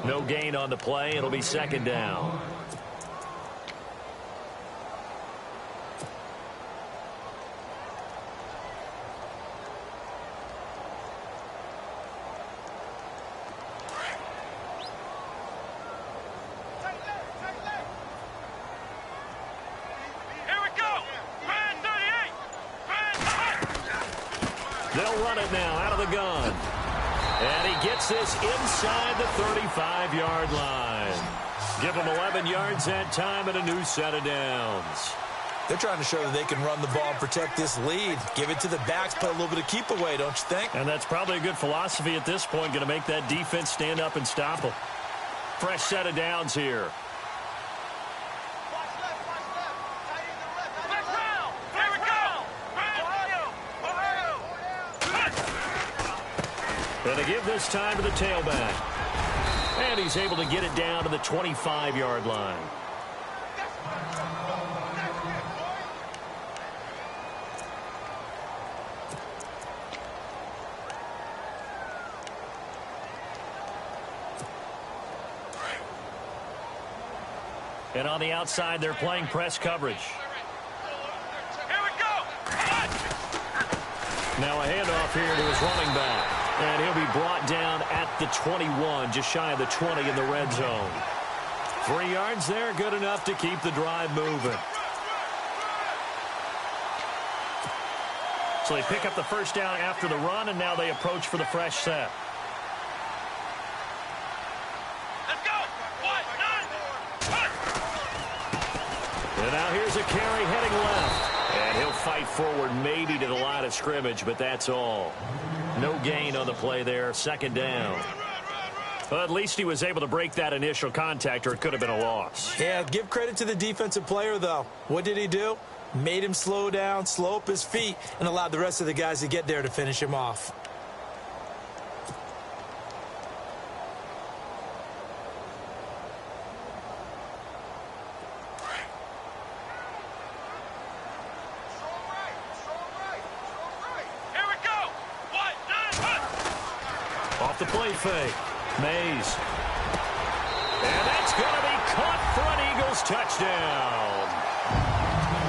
S1: No gain on the play. It'll be 2nd down. They'll run it now out of the gun. And he gets this inside the 35-yard line. Give him 11 yards that time and a new set of downs.
S4: They're trying to show that they can run the ball and protect this lead. Give it to the backs, play a little bit of keep away, don't you think?
S1: And that's probably a good philosophy at this point, going to make that defense stand up and stop them. Fresh set of downs here. And they give this time to the tailback. And he's able to get it down to the 25-yard line. And on the outside, they're playing press coverage.
S5: Here we go.
S1: Now a handoff here to his running back. And he'll be brought down at the 21, just shy of the 20 in the red zone. 3 yards there, good enough to keep the drive moving. So they pick up the first down after the run, and now they approach for the fresh set.
S5: Let's go.
S1: And now here's a carry heading left. And he'll fight forward maybe to the line of scrimmage, but that's all. No gain on the play there. 2nd down. Well, at least he was able to break that initial contact, or it could have been a loss.
S4: Yeah, give credit to the defensive player, though. What did he do? Made him slow down, slow up his feet, and allowed the rest of the guys to get there to finish him off.
S1: Off the play fake. Mays. And that's going to be caught for an Eagles touchdown.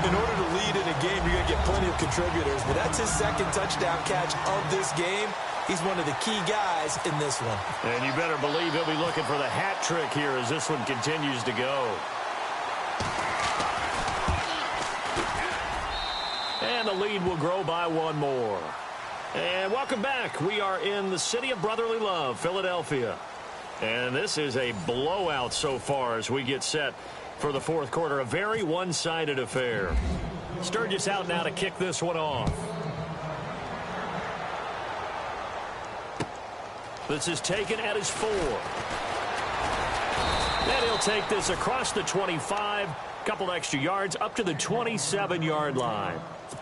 S4: In order to lead in a game, you're going to get plenty of contributors, but that's his 2nd touchdown catch of this game. He's one of the key guys in this one.
S1: And you better believe he'll be looking for the hat trick here as this one continues to go. And the lead will grow by 1 more. And welcome back. We are in the city of brotherly love, Philadelphia. And this is a blowout so far as we get set for the 4th quarter. A very one-sided affair. Sturgis out now to kick this one off. This is taken at his 4. And he'll take this across the 25, couple extra yards up to the 27-yard line.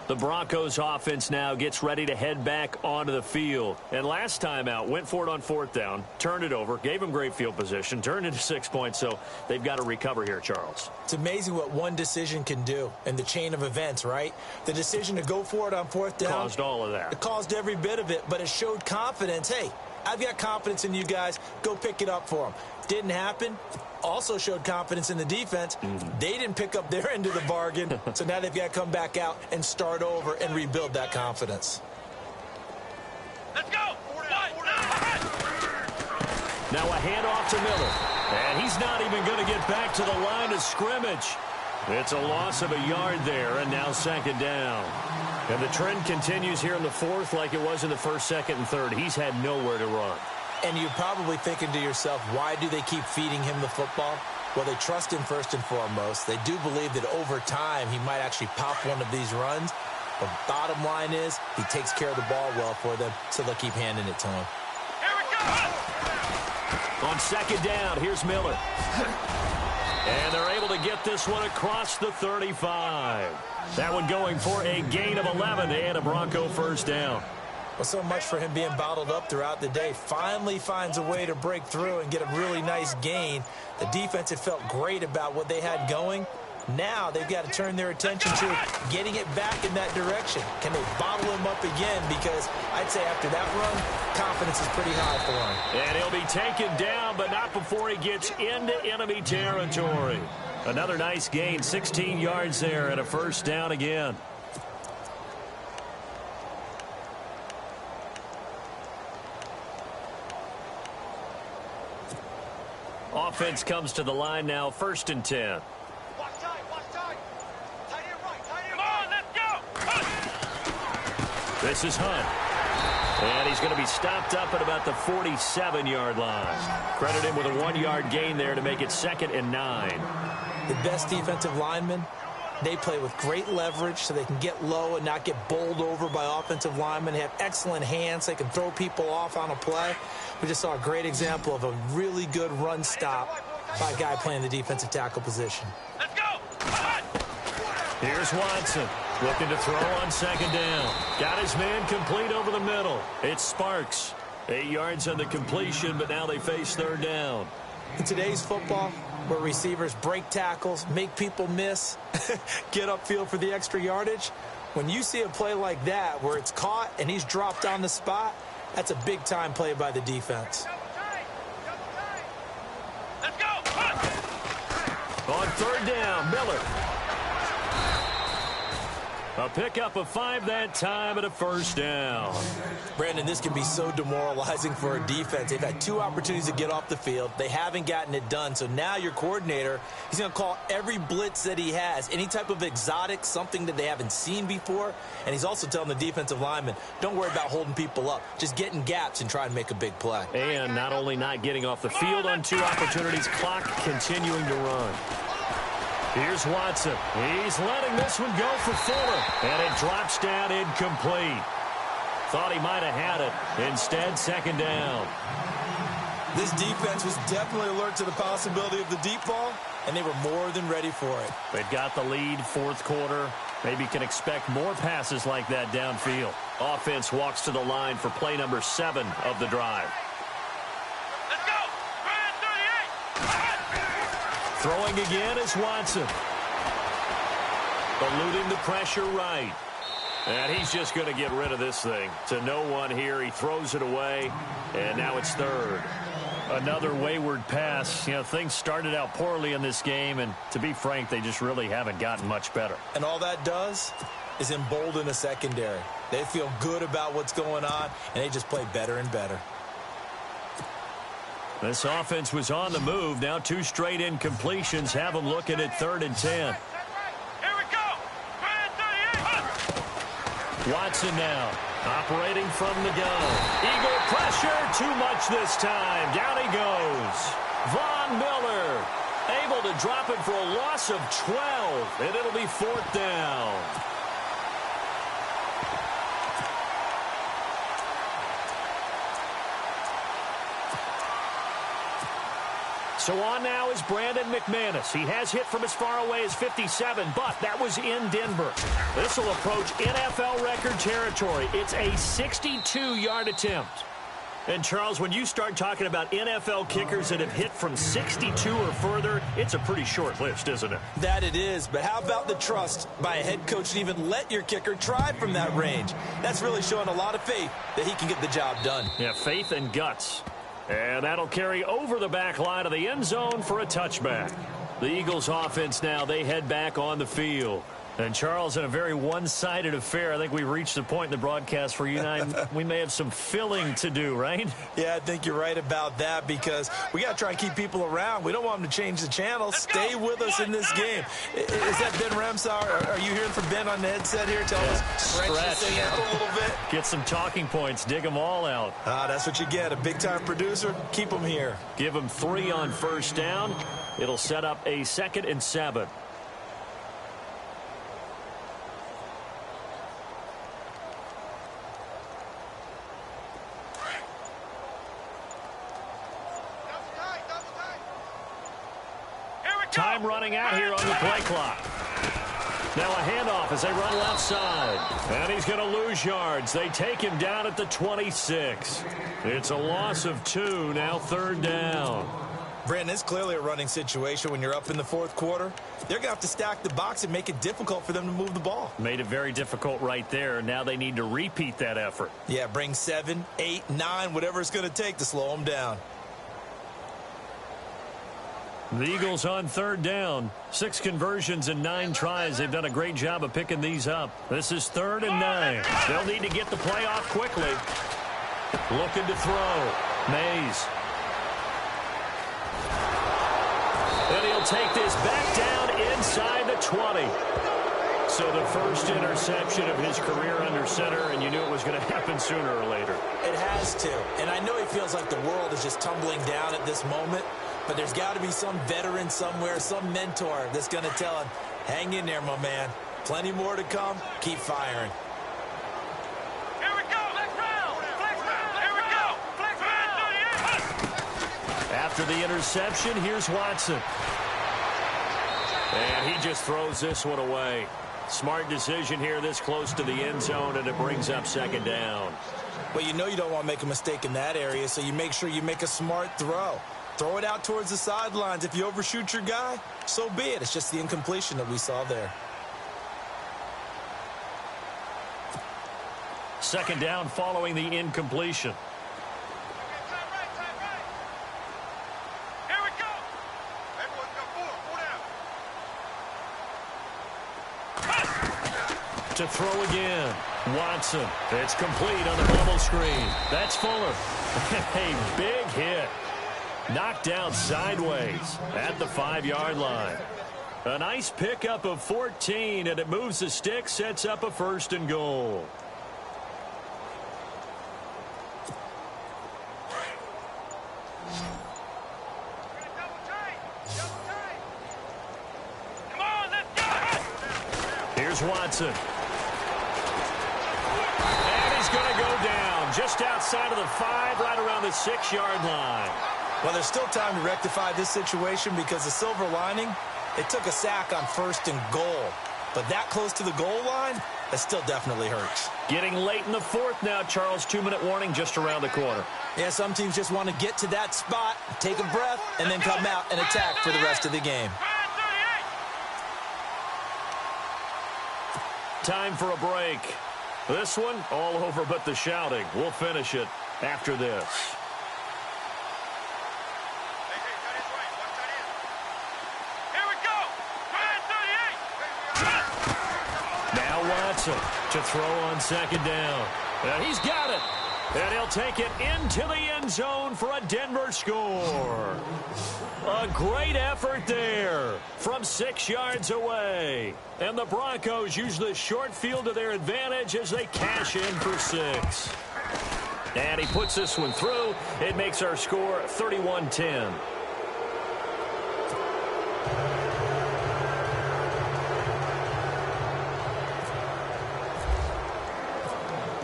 S1: The Broncos offense now gets ready to head back onto the field. And last time out, went for it on 4th down, turned it over, gave him great field position, turned into 6 points, so they've got to recover here, Charles.
S4: It's amazing what one decision can do in the chain of events, right? The decision to go for it on 4th down.
S1: Caused all of that.
S4: It caused every bit of it, but it showed confidence. Hey, I've got confidence in you guys. Go pick it up for them. Didn't happen. Also showed confidence in the defense. They didn't pick up their end of the bargain, so now they've got to come back out and start over and rebuild that confidence.
S5: Let's go.
S1: Now a handoff to Miller, and he's not even going to get back to the line of scrimmage. It's a loss of a yard there, and now 2nd down. And the trend continues here in the 4th like it was in the 1st, 2nd, and 3rd. He's had nowhere to run.
S4: And you're probably thinking to yourself, why do they keep feeding him the football? Well, they trust him first and foremost. They do believe that over time he might actually pop one of these runs. But bottom line is he takes care of the ball well for them, so they'll keep handing it to him.
S5: Here we go.
S1: On 2nd down, here's Miller. And they're able to get this one across the 35. That one going for a gain of 11 and a Bronco 1st down.
S4: Well, so much for him being bottled up throughout the day. Finally finds a way to break through and get a really nice gain. The defense had felt great about what they had going. Now they've got to turn their attention to getting it back in that direction. Can they bottle him up again? Because I'd say after that run, confidence is pretty high for him.
S1: And he'll be taken down, but not before he gets into enemy territory. Another nice gain, 16 yards there and a 1st down again. Offense comes to the line now, 1st and 10.
S5: Watch time, watch time. Tight end right, tight end. Come on, let's go.
S1: This is Hunt. And he's going to be stopped up at about the 47-yard line. Credit him with a 1-yard gain there to make it 2nd and 9.
S4: The best defensive linemen, they play with great leverage so they can get low and not get bowled over by offensive linemen. They have excellent hands. They can throw people off on a play. We just saw a great example of a really good run stop by a guy playing the defensive tackle position.
S5: Let's go. Come on.
S1: Here's Watson looking to throw on 2nd down. Got his man complete over the middle. It's Sparks. 8 yards on the completion, but now they face 3rd down.
S4: In today's football, where receivers break tackles, make people miss, get upfield for the extra yardage, when you see a play like that where it's caught and he's dropped on the spot, that's a big-time play by the defense.
S5: Let's go. Come on.
S1: On 3rd down, Miller. A pickup of 5 that time and a 1st down.
S4: Brandon, this can be so demoralizing for a defense. They've had 2 opportunities to get off the field. They haven't gotten it done. So now your coordinator, he's going to call every blitz that he has, any type of exotic, something that they haven't seen before. And he's also telling the defensive linemen, don't worry about holding people up. Just get in gaps and try and make a big play.
S1: And not only not getting off the field on 2 opportunities, clock continuing to run. Here's Watson. He's letting this one go for Fuller. And it drops down incomplete. Thought he might have had it. Instead, 2nd down.
S4: This defense was definitely alert to the possibility of the deep ball, and they were more than ready for it.
S1: They've got the lead, 4th quarter. Maybe can expect more passes like that downfield. Offense walks to the line for play number 7 of the drive.
S5: Let's go. Grand 38.
S1: Throwing again is Watson. Eluding the pressure right. And he's just going to get rid of this thing. To no one here. He throws it away. And now it's 3rd. Another wayward pass. You know, things started out poorly in this game. And to be frank, they just really haven't gotten much better.
S4: And all that does is embolden a secondary. They feel good about what's going on, and they just play better and better.
S1: This offense was on the move. Now 2 straight incompletions have them looking at 3rd and 10.
S5: Here we go. Grand 38.
S1: Watson now operating from the gun. Eagle pressure. Too much this time. Down he goes. Von Miller able to drop it for a loss of 12. And it'll be 4th down. So on now is Brandon McManus. He has hit from as far away as 57, but that was in Denver. This will approach NFL record territory. It's a 62-yard attempt. And, Charles, when you start talking about NFL kickers that have hit from 62 or further, it's a pretty short list, isn't it?
S4: That it is, but how about the trust by a head coach to even let your kicker try from that range? That's really showing a lot of faith that he can get the job done.
S1: Yeah, faith and guts. And that'll carry over the back line of the end zone for a touchback. The Eagles offense now, they head back on the field. And, Charles, in a very one-sided affair, I think we've reached the point in the broadcast where you and I, we may have some filling to do, right?
S4: Yeah, I think you're right about that because we got to try and keep people around. We don't want them to change the channel. Stay with us in this game. Is that Ben Ramsauer? Are you hearing from Ben on the headset here? Tell us, stretch this thing out a little bit.
S1: Get some talking points. Dig them all out.
S4: That's what you get. A big-time producer. Keep them here.
S1: Give them 3 on first down. It'll set up a 2nd and 7. Time running out here on the play clock. Now a handoff as they run left side. And he's going to lose yards. They take him down at the 26. It's a loss of 2, now 3rd down.
S4: Brandon, it's clearly a running situation when you're up in the 4th quarter. They're going to have to stack the box and make it difficult for them to move the ball.
S1: Made it very difficult right there. Now they need to repeat that effort.
S4: Yeah, bring 7, 8, 9, whatever it's going to take to slow them down.
S1: The Eagles on 3rd down. 6 conversions and 9 tries. They've done a great job of picking these up. This is 3rd and 9. They'll need to get the play off quickly. Looking to throw. Mays. And he'll take this back down inside the 20. So the first interception of his career under center, and you knew it was going to happen sooner or later.
S4: It has to. And I know he feels like the world is just tumbling down at this moment. But there's got to be some veteran somewhere, some mentor that's going to tell him, hang in there, my man. Plenty more to come. Keep firing.
S5: Here we go. Flex round. Flex round. Here we go. Flex round.
S1: After the interception, here's Watson. And he just throws this one away. Smart decision here this close to the end zone, and it brings up 2nd down.
S4: Well, you know you don't want to make a mistake in that area, so you make sure you make a smart throw. Throw it out towards the sidelines. If you overshoot your guy, so be it. It's just the incompletion that we saw there.
S1: 2nd down following the incompletion.
S5: Time right. Here we go. Everyone's got 4 down.
S1: To throw again. Watson. It's complete on the bubble screen. That's Fuller. A big hit. Knocked down sideways at the 5-yard line. A nice pickup of 14, and it moves the stick, sets up a 1st and goal.
S5: Come on, let's go.
S1: Here's Watson. And he's going to go down just outside of the 5, right around the 6-yard line.
S4: Well, there's still time to rectify this situation because the silver lining, it took a sack on 1st and goal. But that close to the goal line, that still definitely hurts.
S1: Getting late in the 4th now, Charles. 2-minute warning just around the corner.
S4: Yeah, some teams just want to get to that spot, take a breath, and then come out and attack for the rest of the game.
S1: Time for a break. This one, all over but the shouting. We'll finish it after this. Watson to throw on 2nd down. And he's got it. And he'll take it into the end zone for a Denver score. A great effort there from 6 yards away. And the Broncos use the short field to their advantage as they cash in for 6. And he puts this one through. It makes our score 31-10.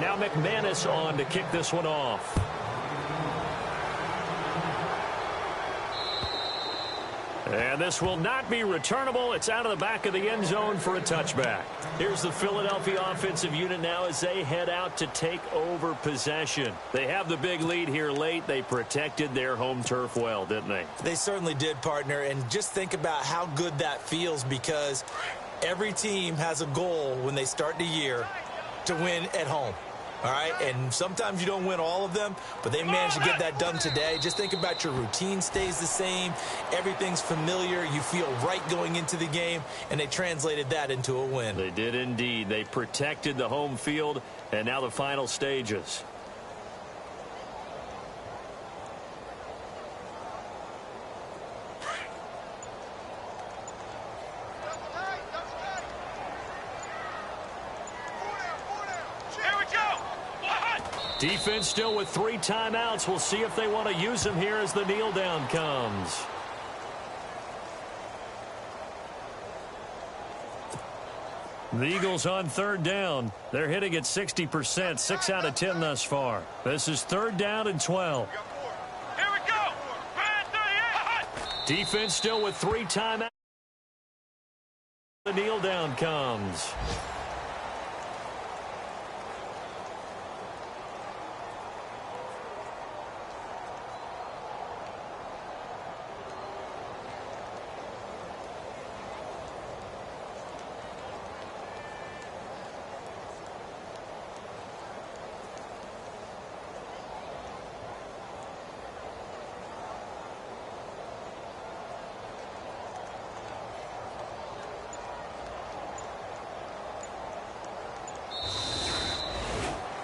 S1: Now McManus on to kick this one off. And this will not be returnable. It's out of the back of the end zone for a touchback. Here's the Philadelphia offensive unit now as they head out to take over possession. They have the big lead here late. They protected their home turf well, didn't they?
S4: They certainly did, partner. And just think about how good that feels, because every team has a goal when they start the year to win at home. All right, and sometimes you don't win all of them, but they managed to get that done today. Just think about your routine stays the same. Everything's familiar. You feel right going into the game, and they translated that into a win.
S1: They did indeed. They protected the home field, and now the final stages. Defense still with 3 timeouts. We'll see if they want to use them here as the kneel down comes. The Eagles on 3rd down. They're hitting at 60%, 6 out of 10 thus far. This is 3rd down and 12.
S5: Here we go. Man 38.
S1: Defense still with 3 timeouts. The kneel down comes.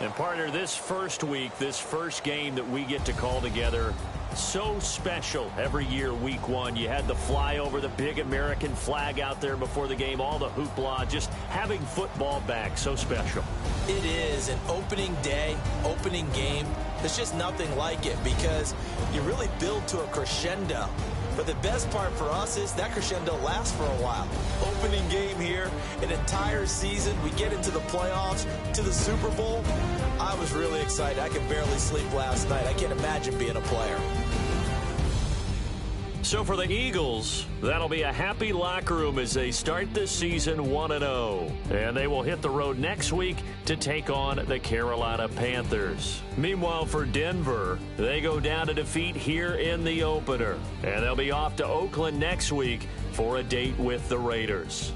S1: And partner, this first week, this first game that we get to call together, so special every year, week 1. You had the flyover, the big American flag out there before the game, all the hoopla, just having football back, so special.
S4: It is an opening day, opening game. There's just nothing like it, because you really build to a crescendo. But the best part for us is that crescendo lasts for a while. Opening game here, an entire season. We get into the playoffs, to the Super Bowl. I was really excited. I could barely sleep last night. I can't imagine being a player.
S1: So for the Eagles, that'll be a happy locker room as they start this season 1-0. And they will hit the road next week to take on the Carolina Panthers. Meanwhile, for Denver, they go down to defeat here in the opener. And they'll be off to Oakland next week for a date with the Raiders.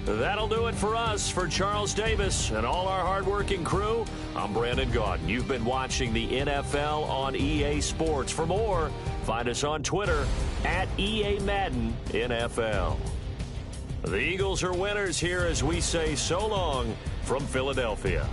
S1: That'll do it for us. For Charles Davis and all our hardworking crew, I'm Brandon Gaudin. You've been watching the NFL on EA Sports. For more, find us on Twitter at EA Madden NFL. The Eagles are winners here as we say so long from Philadelphia.